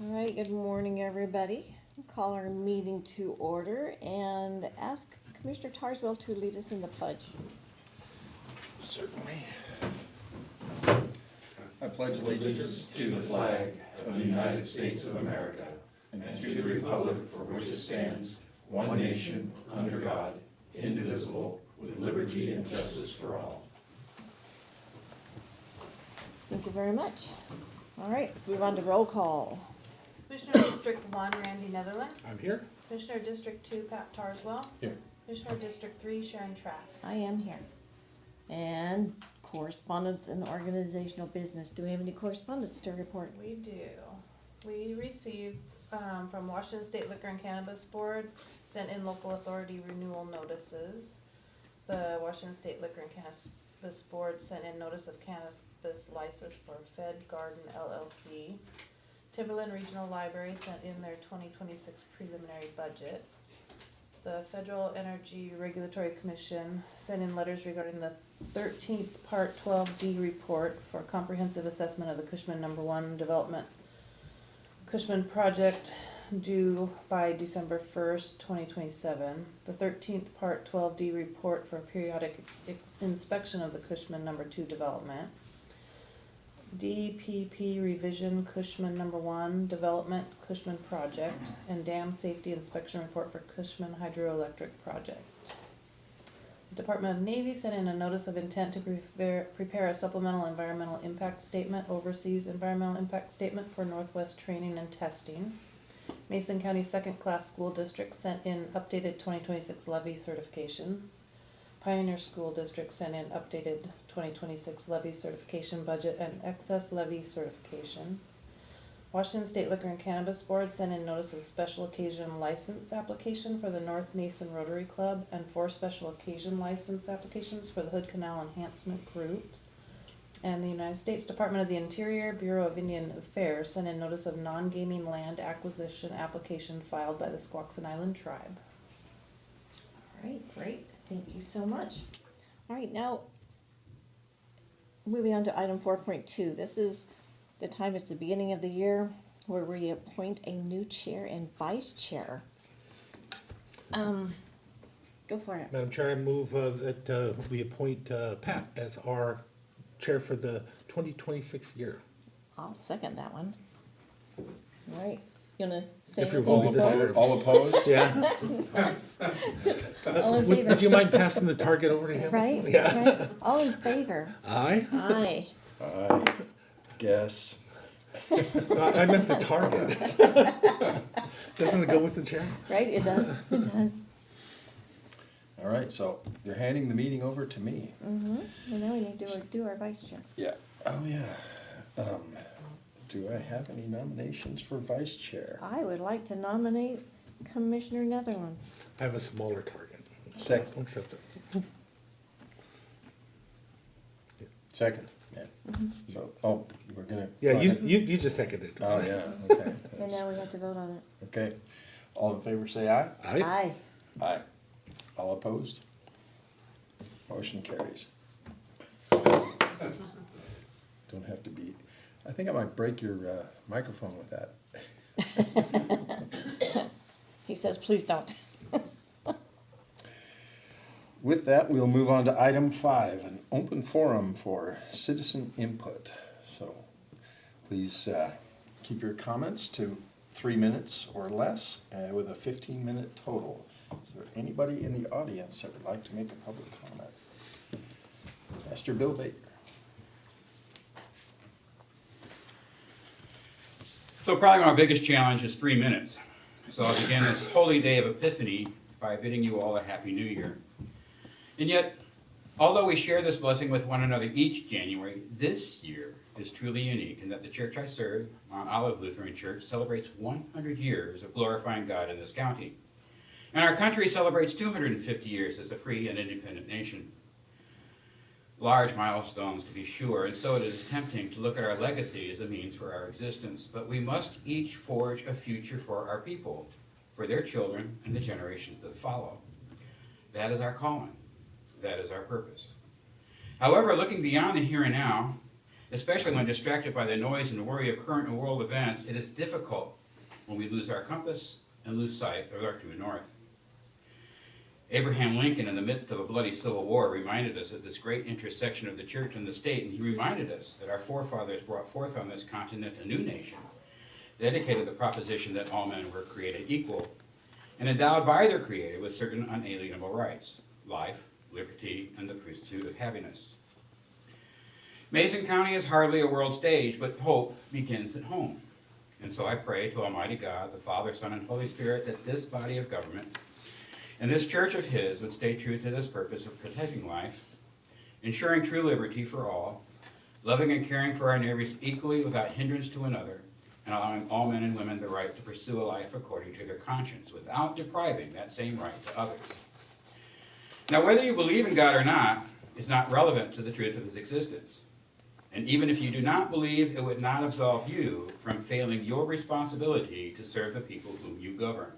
All right, good morning, everybody. I'll call our meeting to order and ask Commissioner Tarswell to lead us in the pledge. Certainly. I pledge allegiance to the flag of the United States of America and to the republic for which it stands, one nation, under God, indivisible, with liberty and justice for all. Thank you very much. All right, let's move on to roll call. Commissioner District 1, Randy Netherland. I'm here. Commissioner District 2, Pat Tarswell. Here. Commissioner District 3, Sharon Trask. I am here. And correspondence and organizational business. Do we have any correspondence to report? We do. We received from Washington State Liquor and Cannabis Board, sent in local authority renewal notices. The Washington State Liquor and Cannabis Board sent in notice of cannabis license for Fed Garden LLC. Timberland Regional Library sent in their 2026 preliminary budget. The Federal Energy Regulatory Commission sent in letters regarding the 13th Part 12D report for comprehensive assessment of the Cushman No. 1 development. Cushman project due by December 1st, 2027. The 13th Part 12D report for periodic inspection of the Cushman No. 2 development. DPP revision Cushman No. 1 development Cushman project and dam safety inspection report for Cushman hydroelectric project. The Department of Navy sent in a notice of intent to prepare a supplemental environmental impact statement, overseas environmental impact statement for Northwest training and testing. Mason County Second Class School District sent in updated 2026 levy certification. Pioneer School District sent in updated 2026 levy certification budget and excess levy certification. Washington State Liquor and Cannabis Board sent in notice of special occasion license application for the North Mason Rotary Club and 4 special occasion license applications for the Hood Canal Enhancement Group. And the United States Department of the Interior, Bureau of Indian Affairs sent in notice of non-gaming land acquisition application filed by the Squaxin Island Tribe. All right, great. Thank you so much. All right, now moving on to item 4.2. This is the time, it's the beginning of the year where we appoint a new chair and vice chair. Go for it. Madam Chair, I move that we appoint Pat as our chair for the 2026 year. I'll second that one. All right, you wanna say If you're anything willing to before? serve. All opposed? Yeah. All in favor? Would you mind passing the target over to him? Right, Yeah. right. All in favor? Aye? Aye. I guess. I meant the target. Doesn't it go with the chair? Right, it does, it does. All right, so you're handing the meeting over to me. Mm-hmm. And now we need to do our vice chair. Yeah. Oh, yeah. Do I have any nominations for vice chair? I would like to nominate Commissioner Netherland. I have a smaller target. Second. I'll accept it. Second, yeah. So, oh, we're gonna. Yeah, go you, ahead. you just seconded it. Oh, yeah, okay. And now we have to vote on it. Okay. All in favor, say aye. Aye? Aye. Aye. All opposed? Motion carries. Don't have to be, I think I might break your microphone with that. He says, please don't. With that, we'll move on to item 5, an open forum for citizen input. So please keep your comments to 3 minutes or less with a 15-minute total. Is there anybody in the audience that would like to make a public comment? Pastor Bill Baker. So probably my biggest challenge is 3 minutes. So I'll begin this holy day of Epiphany by bidding you all a Happy New Year. And yet, although we share this blessing with one another each January, this year is truly unique in that the church I serve, Mount Olive Lutheran Church, celebrates 100 years of glorifying God in this county. And our country celebrates 250 years as a free and independent nation. Large milestones, to be sure, and so it is tempting to look at our legacy as a means for our existence, but we must each forge a future for our people, for their children and the generations that follow. That is our calling. That is our purpose. However, looking beyond the here and now, especially when distracted by the noise and worry of current world events, it is difficult when we lose our compass and lose sight of our true north. Abraham Lincoln, in the midst of a bloody civil war, reminded us of this great intersection of the church and the state, and he reminded us that our forefathers brought forth on this continent a new nation, dedicated to the proposition that all men were created equal, and endowed by their Creator with certain unalienable rights: life, liberty, and the pursuit of happiness. Mason County is hardly a world stage, but hope begins at home. And so I pray to Almighty God, the Father, Son, and Holy Spirit, that this body of government and this church of His would stay true to this purpose of protecting life, ensuring true liberty for all, loving and caring for our neighbors equally without hindrance to another, and allowing all men and women the right to pursue a life according to their conscience without depriving that same right to others. Now, whether you believe in God or not is not relevant to the truth of His existence. And even if you do not believe, it would not absolve you from failing your responsibility to serve the people whom you govern.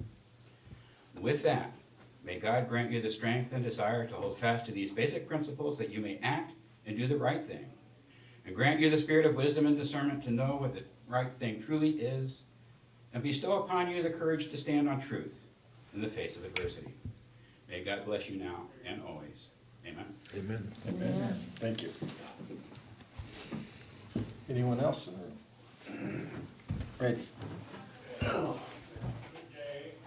With that, may God grant you the strength and desire to hold fast to these basic principles, that you may act and do the right thing, and grant you the spirit of wisdom and discernment to know what the right thing truly is, and bestow upon you the courage to stand on truth in the face of adversity. May God bless you now and always. Amen. Amen. Amen. Thank you. Anyone else in the room? Randy?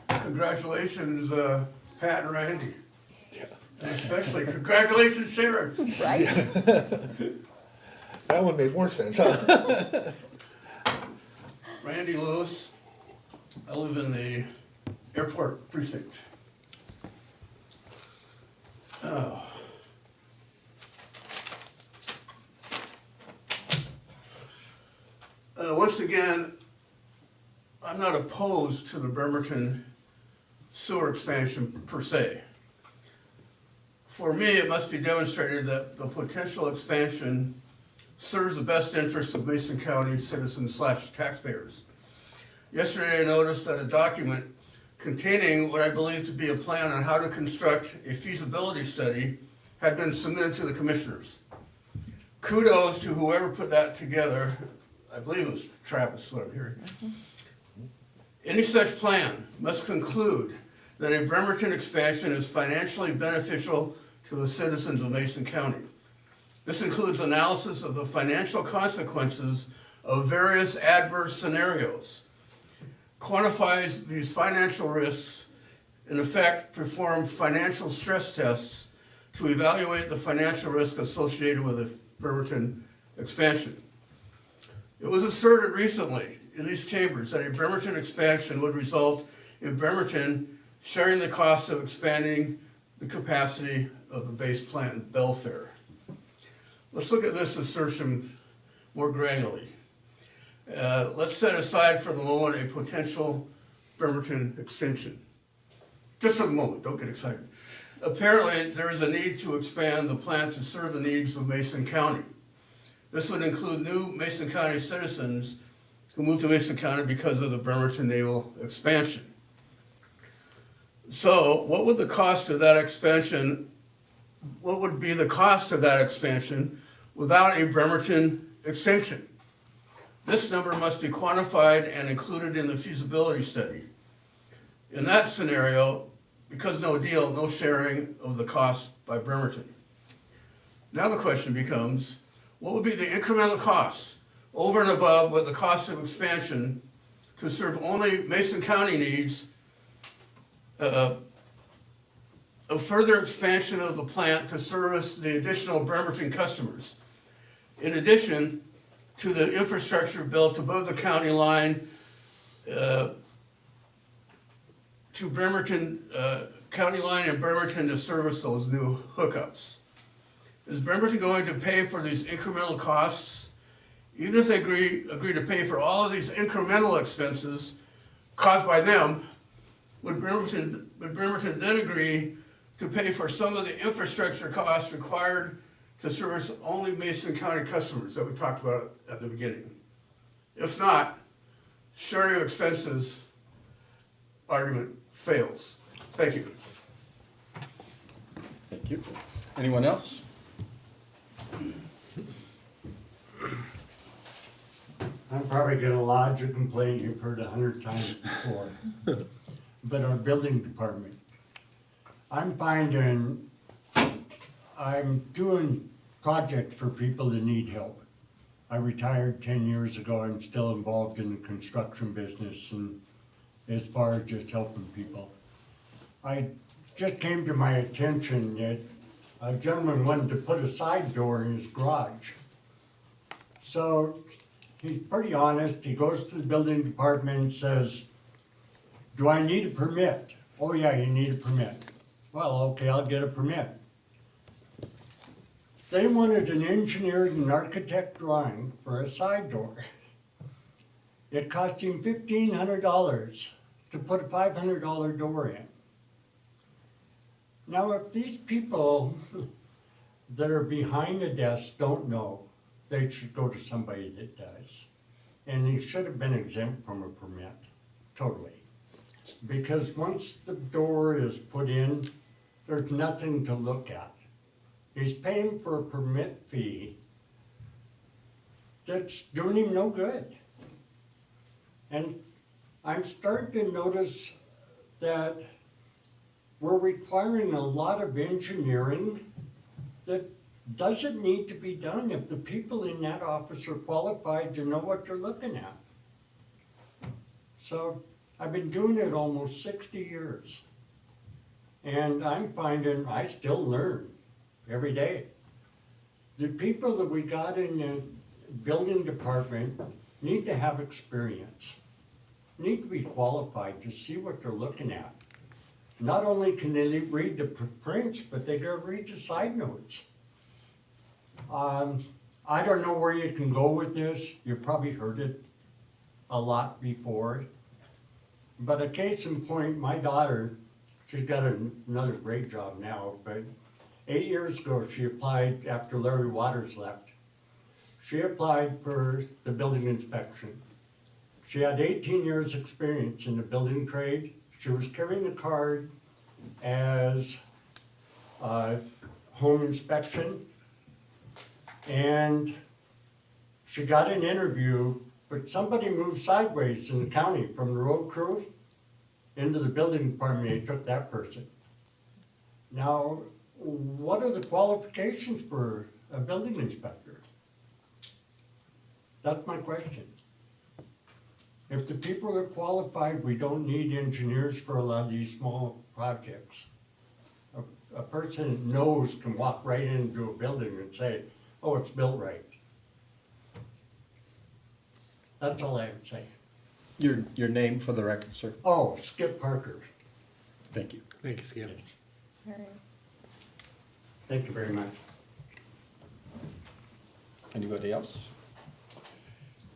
Congratulations, Pat and Randy. And especially congratulations, Sharon. Right? That one made more sense, huh? Randy Lewis. I live in the airport precinct. Oh. Once again, I'm not opposed to the Bremerton sewer expansion per se. For me, it must be demonstrated that the potential expansion serves the best interests of Mason County citizens / taxpayers. Yesterday, I noticed that a document containing what I believe to be a plan on how to construct a feasibility study had been submitted to the commissioners. Kudos to whoever put that together. I believe it was Travis, what I'm hearing. Any such plan must conclude that a Bremerton expansion is financially beneficial to the citizens of Mason County. This includes analysis of the financial consequences of various adverse scenarios, quantifies these financial risks, in effect perform financial stress tests to evaluate the financial risk associated with the Bremerton expansion. It was asserted recently in these chambers that a Bremerton expansion would result in Bremerton sharing the cost of expanding the capacity of the base plant Belfair. Let's look at this assertion more granularly. Let's set aside for the moment a potential Bremerton extension. Just for the moment, don't get excited. Apparently, there is a need to expand the plant to serve the needs of Mason County. This would include new Mason County citizens who moved to Mason County because of the Bremerton naval expansion. So what would the cost of that expansion, what would be the cost of that expansion without a Bremerton extension? This number must be quantified and included in the feasibility study. In that scenario, because no deal, no sharing of the cost by Bremerton. Now the question becomes, what would be the incremental cost over and above what the cost of expansion to serve only Mason County needs, a further expansion of the plant to service the additional Bremerton customers, in addition to the infrastructure built above the county line to Bremerton, county line and Bremerton to service those new hookups. Is Bremerton going to pay for these incremental costs? Even if they agree to pay for all of these incremental expenses caused by them, would Bremerton then agree to pay for some of the infrastructure costs required to service only Mason County customers that we talked about at the beginning? If not, sharing of expenses argument fails. Thank you. Thank you. Anyone else? I'm probably gonna lodge a complaint you've heard 100 times before. But our building department, I'm finding, I'm doing projects for people that need help. I retired 10 years ago, I'm still involved in the construction business and as far as just helping people. I just came to my attention that a gentleman wanted to put a side door in his garage. So he's pretty honest, he goes to the building department and says, do I need a permit? Oh yeah, you need a permit. Well, okay, I'll get a permit. They wanted an engineered and architect drawing for a side door. It cost him $1,500 to put a $500 door in. Now, if these people that are behind the desk don't know, they should go to somebody that does. And he should have been exempt from a permit, totally. Because once the door is put in, there's nothing to look at. He's paying for a permit fee that's doing him no good. And I'm starting to notice that we're requiring a lot of engineering that doesn't need to be done if the people in that office are qualified to know what they're looking at. So I've been doing it almost 60 years. And I'm finding I still learn every day. The people that we got in the building department need to have experience, need to be qualified to see what they're looking at. Not only can they read the prints, but they gotta read the side notes. I don't know where you can go with this. You've probably heard it a lot before. But a case in point, my daughter, she's got another great job now, but 8 years ago, she applied after Larry Waters left. She applied for the building inspection. She had 18 years experience in the building trade. She was carrying a card as home inspection. And she got an interview, but somebody moved sideways in the county from the road crew into the building department. They took that person. Now, what are the qualifications for a building inspector? That's my question. If the people are qualified, we don't need engineers for a lot of these small projects. A person that knows can walk right into a building and say, oh, it's built right. That's all I have to say. Your name for the record, sir? Oh, Skip Parker. Thank you. Thank you, Skip. All right. Thank you very much. Anybody else?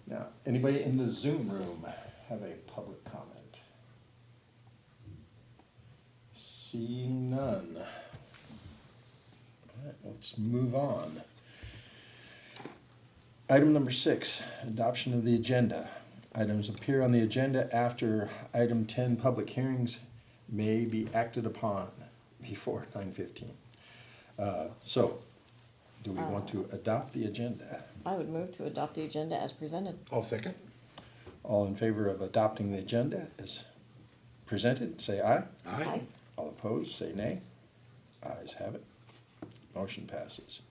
Now, anybody in the Zoom room have a public comment? Seeing none. All right, let's move on. Item number 6, adoption of the agenda. Items appear on the agenda after item 10, public hearings may be acted upon before 9:15. So, do we want to adopt the agenda? I would move to adopt the agenda as presented. I'll second. All in favor of adopting the agenda as presented, say aye. Aye. All opposed, say nay. Ayes have it. Motion passes.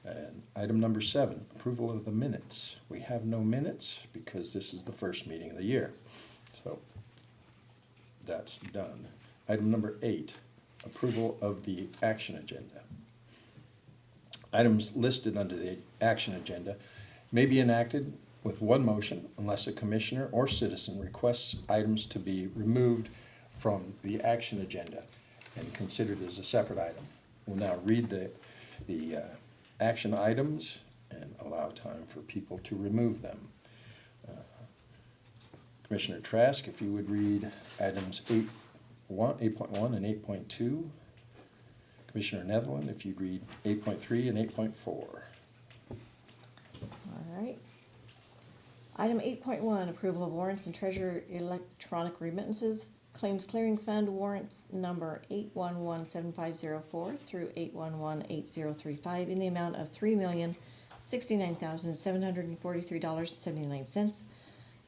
And item number 7, approval of the minutes. We have no minutes because this is the first meeting of the year. So that's done. Item number 8, approval of the action agenda. Items listed under the action agenda may be enacted with one motion unless a commissioner or citizen requests items to be removed from the action agenda and considered as a separate item. We'll now read the action items and allow time for people to remove them. Commissioner Trask, if you would read items 8.1 and 8.2. Commissioner Netherland, if you'd read 8.3 and 8.4. All right. Item 8.1, approval of warrants and treasurer electronic remittances. Claims Clearing Fund warrants number 8117504 through 8118035 in the amount of $69,743.79.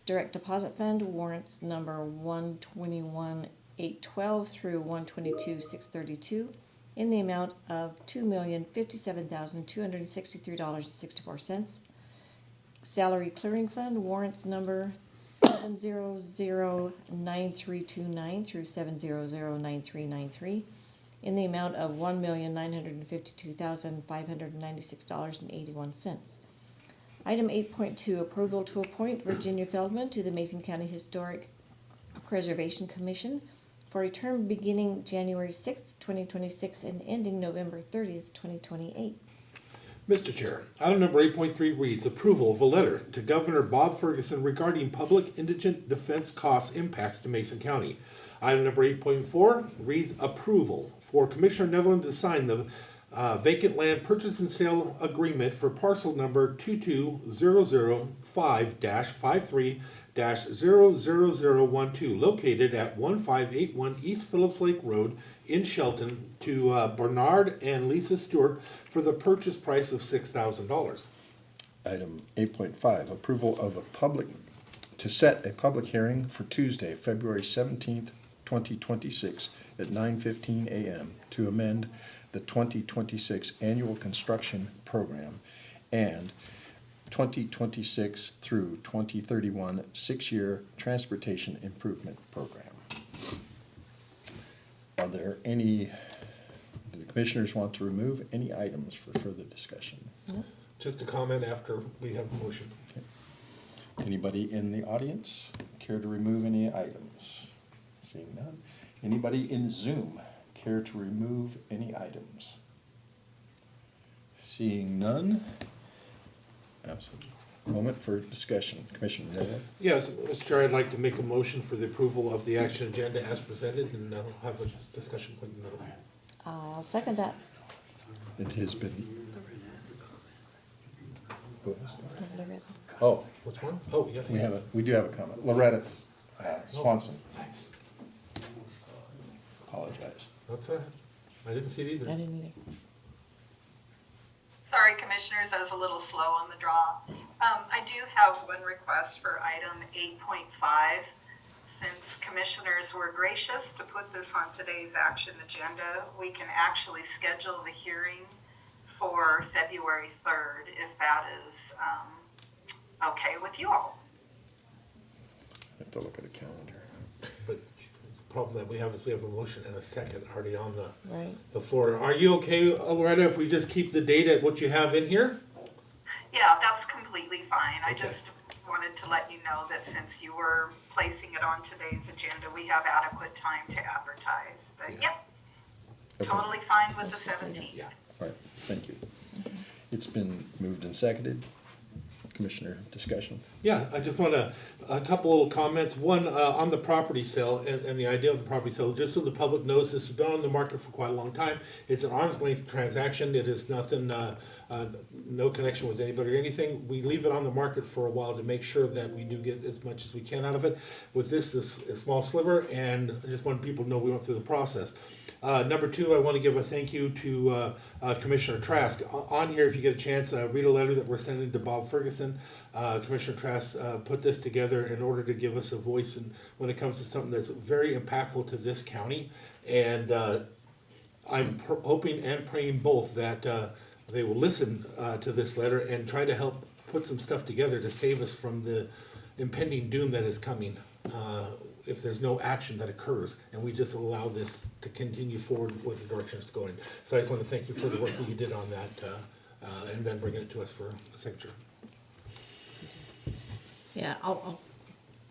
Direct deposit fund warrants number 121,812 through 122,632 in the amount of $2,057,263.64. Salary clearing fund warrants number 7009329 through 7009393 in the amount of $1,952,596.81. Item 8.2, approval to appoint Virginia Feldman to the Mason County Historic Preservation Commission for a term beginning January 6th, 2026 and ending November 30th, 2028. Mr. Chair, item number 8.3 reads approval of a letter to Governor Bob Ferguson regarding public indigent defense cost impacts to Mason County. Item number 8.4 reads approval for Commissioner Netherland to sign the vacant land purchase and sale agreement for parcel number 22005-53-00012 located at 1581 East Phillips Lake Road in Shelton to Bernard and Lisa Stewart for the purchase price of $6,000. Item 8.5, approval of to set a public hearing for Tuesday, February 17th, 2026 at 9:15 a.m. to amend the 2026 annual construction program and 2026 through 2031 six-year transportation improvement program. Are there do the commissioners want to remove any items for further discussion? Just a comment after we have a motion. Anybody in the audience care to remove any items? Seeing none. Anybody in Zoom care to remove any items? Seeing none. Absolutely. Moment for discussion. Commissioner Reyes? Yes, Mr. Chair, I'd like to make a motion for the approval of the action agenda as presented, and I'll have a discussion point in the middle. I'll second that. It has been. Loretta. Oh, Which one? Oh, yeah. we do have a comment. Loretta Swanson. Apologize. That's all right. I didn't see it either. I didn't either. Sorry, Commissioners, I was a little slow on the draw. I do have one request for item 8.5. Since Commissioners were gracious to put this on today's action agenda, we can actually schedule the hearing for February 3rd, if that is okay with you all. I have to look at a calendar. But the problem that we have is we have a motion and a second already on Right. the floor. Are you okay, Loretta, if we just keep the date at what you have in here? Yeah, that's completely fine. I Okay. just wanted to let you know that since you were placing it on today's agenda, we have adequate time to advertise. But yep, Okay. totally fine with the 17th. Yeah. All right, thank you. It's been moved and seconded. Commissioner discussion. Yeah, I just want a couple little comments. One, on the property sale and the idea of the property sale, just so the public knows, this has been on the market for quite a long time. It's an arm's length transaction. It is nothing, no connection with anybody or anything. We leave it on the market for a while to make sure that we do get as much as we can out of it. With this a small sliver, and I just want people to know we went through the process. Number two, I want to give a thank you to Commissioner Trask. On here, if you get a chance, read a letter that we're sending to Bob Ferguson. Commissioner Trask put this together in order to give us a voice when it comes to something that's very impactful to this county. And I'm hoping and praying both that they will listen to this letter and try to help put some stuff together to save us from the impending doom that is coming. If there's no action that occurs, and we just allow this to continue forward with the direction it's going. So I just want to thank you for the work that you did on that, and then bringing it to us for a signature. Yeah, I'll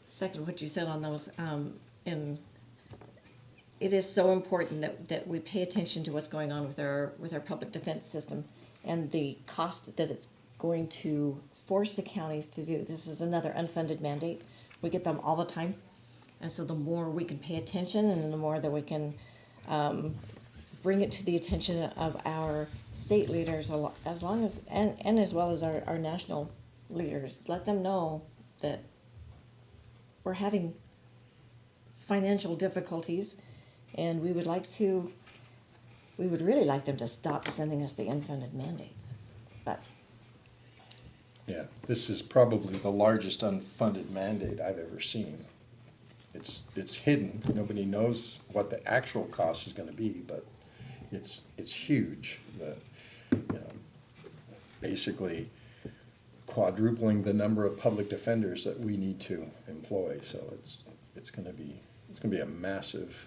second what you said on those. And it is so important that we pay attention to what's going on with our public defense system and the cost that it's going to force the counties to do. This is another unfunded mandate. We get them all the time. And so the more we can pay attention and the more that we can bring it to the attention of our state leaders as long as, and as well as our national leaders, let them know that we're having financial difficulties and we would really like them to stop sending us the unfunded mandates. But Yeah, this is probably the largest unfunded mandate I've ever seen. It's hidden, nobody knows what the actual cost is gonna be, but it's huge. Basically quadrupling the number of public defenders that we need to employ, so it's gonna be a massive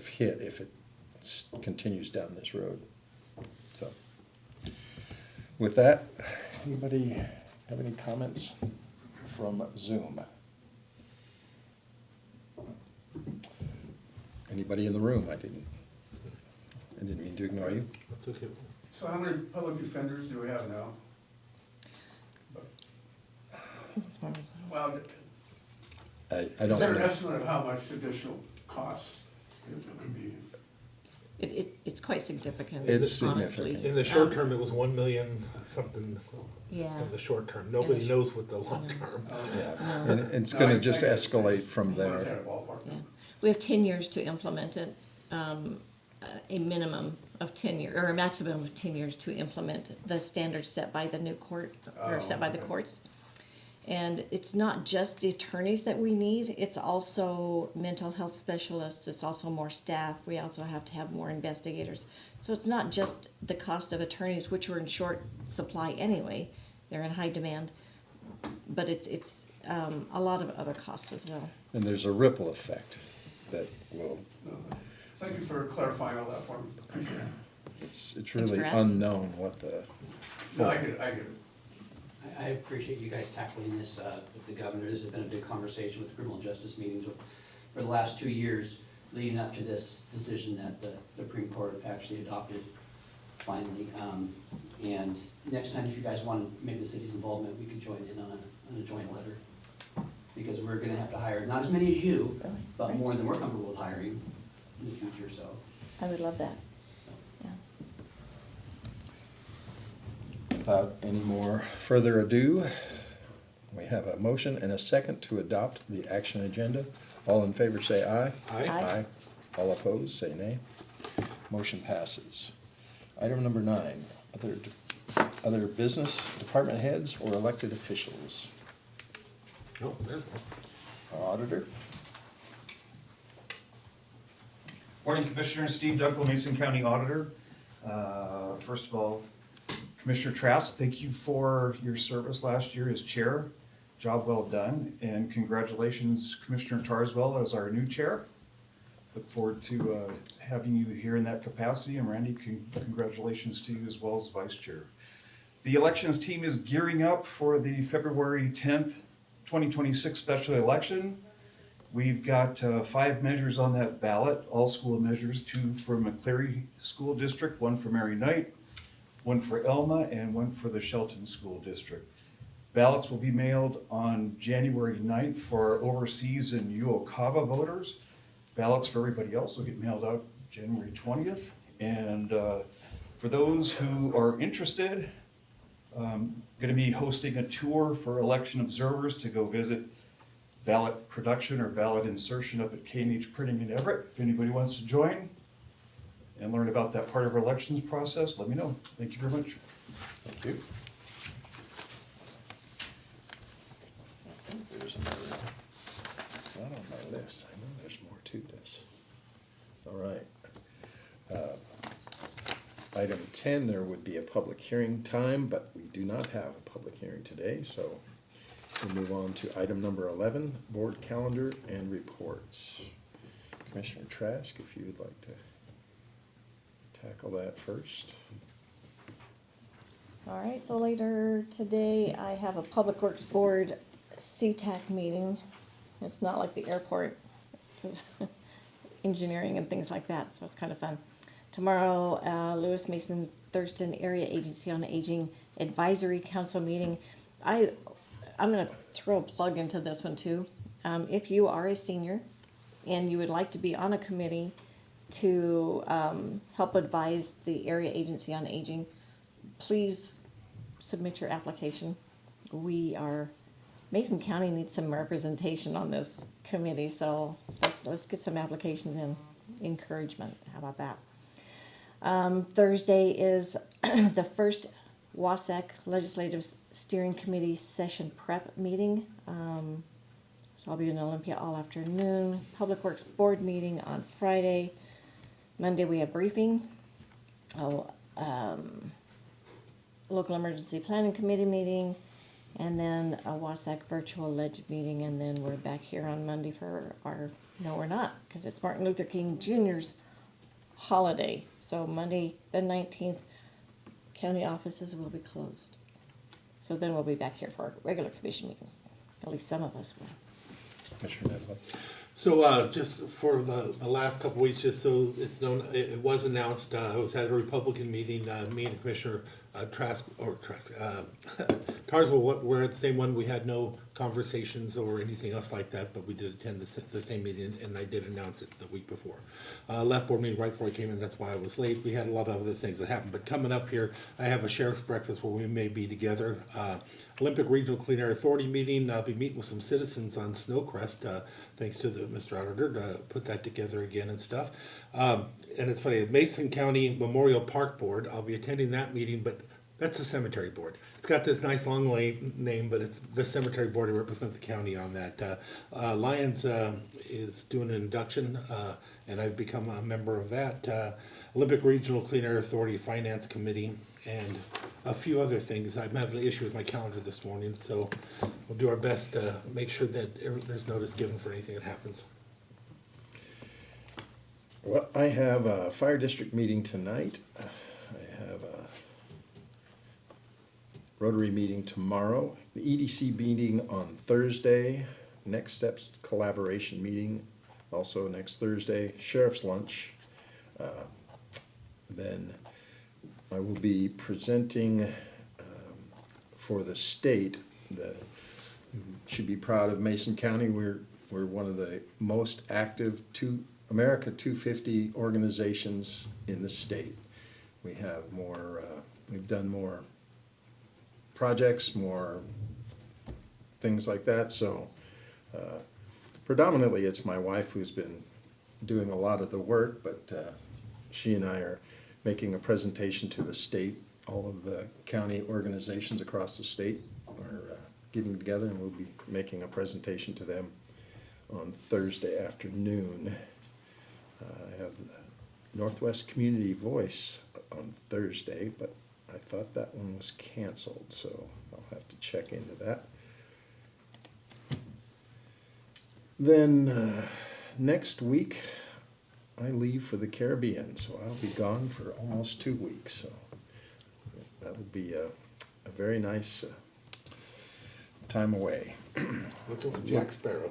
hit if it continues down this road, so. With that, anybody have any comments from Zoom? Anybody in the room? I didn't mean to ignore you. That's okay. So how many public defenders do we have now? Well, I is don't there an know. estimate of how much additional cost it would be? It's quite significant, It's honestly. significant. In the short term, it was 1 million something. Yeah. In the short term, nobody knows what the long term. Yeah, and it's gonna just escalate from What kind there. of ballpark? Yeah. We have 10 years to implement it, a minimum of 10 years, or a maximum of 10 years to implement the standards set by the new court, or set by the okay. courts. And it's not just the attorneys that we need, it's also mental health specialists, it's also more staff, we also have to have more investigators. So it's not just the cost of attorneys, which are in short supply anyway, they're in high demand, but it's a lot of other costs as well. And there's a ripple effect that will, No. Thank you for clarifying all that for me. Appreciate it. it's really for asking. unknown what the No, full. I get it, I get it. I appreciate you guys tackling this with the governor. This has been a big conversation with the criminal justice meetings for the last 2 years leading up to this decision that the Supreme Court actually adopted finally. And next time, if you guys want to make the city's involvement, we could join in on a joint letter. Because we're gonna have to hire, not as many as you, but more than we're comfortable with hiring in the future, so. I would love that, yeah. Without any more further ado, we have a motion and a second to adopt the action agenda. All in favor say aye. Aye. Aye. All opposed, say nay. Motion passes. Item number 9, other business, department heads or elected officials. Oh, there's one. Our auditor? Morning, Commissioner. Steve Dunkel, Mason County Auditor. First of all, Commissioner Trask, thank you for your service last year as chair. Job well done. And congratulations, Commissioner Tarswell, as our new chair. Look forward to having you here in that capacity. And Randy, congratulations to you as well as vice chair. The elections team is gearing up for the February 10th, 2026 special election. We've got 5 measures on that ballot, all school measures, 2 for McCleary School District, 1 for Mary Knight, 1 for Elma, and 1 for the Shelton School District. Ballots will be mailed on January 9th for our overseas and Uokava voters. Ballots for everybody else will get mailed out January 20th. And for those who are interested, going to be hosting a tour for election observers to go visit ballot production or ballot insertion up at K&H Printing in Everett. If anybody wants to join and learn about that part of our elections process, let me know. Thank you very much. Thank you. I think there's another, it's not on my list, I know there's more to this. All right. Item 10, there would be a public hearing time, but we do not have a public hearing today, so we'll move on to item number 11, board calendar and reports. Commissioner Trask, if you would like to tackle that first. All right, so later today, I have a Public Works Board CTAC meeting. It's not like the airport, engineering and things like that, so it's kind of fun. Tomorrow, Lewis Mason Thurston Area Agency on Aging Advisory Council meeting. I'm gonna throw a plug into this one too. If you are a senior and you would like to be on a committee to help advise the Area Agency on Aging, please submit your application. Mason County needs some representation on this committee, so let's get some applications in. Encouragement, how about that? Thursday is the first WASAC Legislative Steering Committee Session Prep Meeting. So I'll be in Olympia all afternoon. Public Works Board meeting on Friday. Monday we have briefing. Local Emergency Planning Committee meeting, and then a WASAC virtual ledge meeting, and then we're back here on Monday for our, no we're not, because it's Martin Luther King Jr.'s holiday. So Monday the 19th, county offices will be closed. So then we'll be back here for our regular commission meeting. At least some of us will. Commissioner Nesbitt? So, just for the last couple weeks, just so it's known, it was announced, I was at a Republican meeting, me and Commissioner Tarswell were at the same one. We had no conversations or anything else like that, but we did attend the same meeting, and I did announce it the week before. Left board meeting right before I came in, that's why I was late. We had a lot of other things that happened, but coming up here, I have a sheriff's breakfast where we may be together. Olympic Regional Clean Air Authority meeting, I'll be meeting with some citizens on Snowcrest, thanks to Mr. Auditor to put that together again and stuff. And it's funny, Mason County Memorial Park Board, I'll be attending that meeting, but that's the cemetery board. It's got this nice long name, but it's the cemetery board to represent the county on that. Lyons is doing an induction, and I've become a member of that. Olympic Regional Clean Air Authority Finance Committee, and a few other things. I'm having an issue with my calendar this morning, so we'll do our best to make sure that there's notice given for anything that happens. Well, I have a fire district meeting tonight. I have a Rotary meeting tomorrow, the EDC meeting on Thursday, Next Steps Collaboration meeting also next Thursday, Sheriff's Lunch. Then I will be presenting for the state. You should be proud of Mason County. We're one of the most active America 250 organizations in the state. We have more, we've done more projects, more things like that. So predominantly it's my wife who's been doing a lot of the work, but she and I are making a presentation to the state. All of the county organizations across the state are getting together, and we'll be making a presentation to them on Thursday afternoon. I have the Northwest Community Voice on Thursday, but I thought that one was canceled, so I'll have to check into that. Then next week, I leave for the Caribbean, so I'll be gone for almost 2 weeks. So that will be a very nice time away. Looking for Jack Sparrow.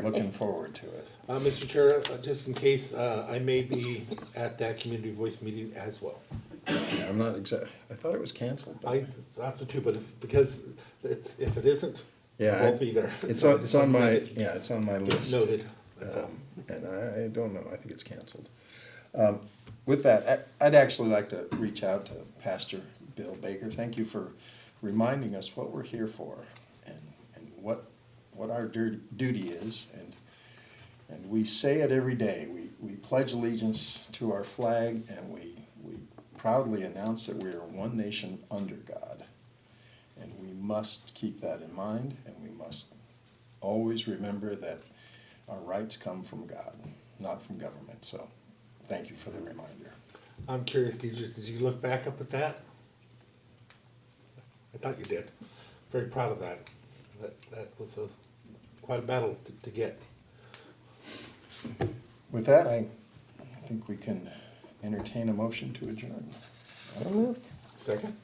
Looking forward to it. Mr. Chair, just in case, I may be at that community voice meeting as well. Yeah, I'm not exact. I thought it was canceled. But I thought so too, but because if it isn't, yeah, I won't be there. It's on my it's on my list. Noted. That's all. And I don't know. I think it's canceled. With that, I'd actually like to reach out to Pastor Bill Baker. Thank you for reminding us what we're here for, and what our duty is, and we say it every day. We pledge allegiance to our flag, and we proudly announce that we are one nation under God, and we must keep that in mind, and we must always remember that our rights come from God, not from government. So thank you for the reminder. I'm curious, did you look back up at that? I thought you did. Very proud of that. That was quite a battle to get. With that, I think we can entertain a motion to adjourn. So moved. Second?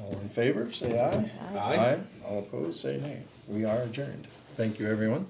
All in favor, say aye. Aye. All opposed, say nay. We are adjourned. Thank you, everyone.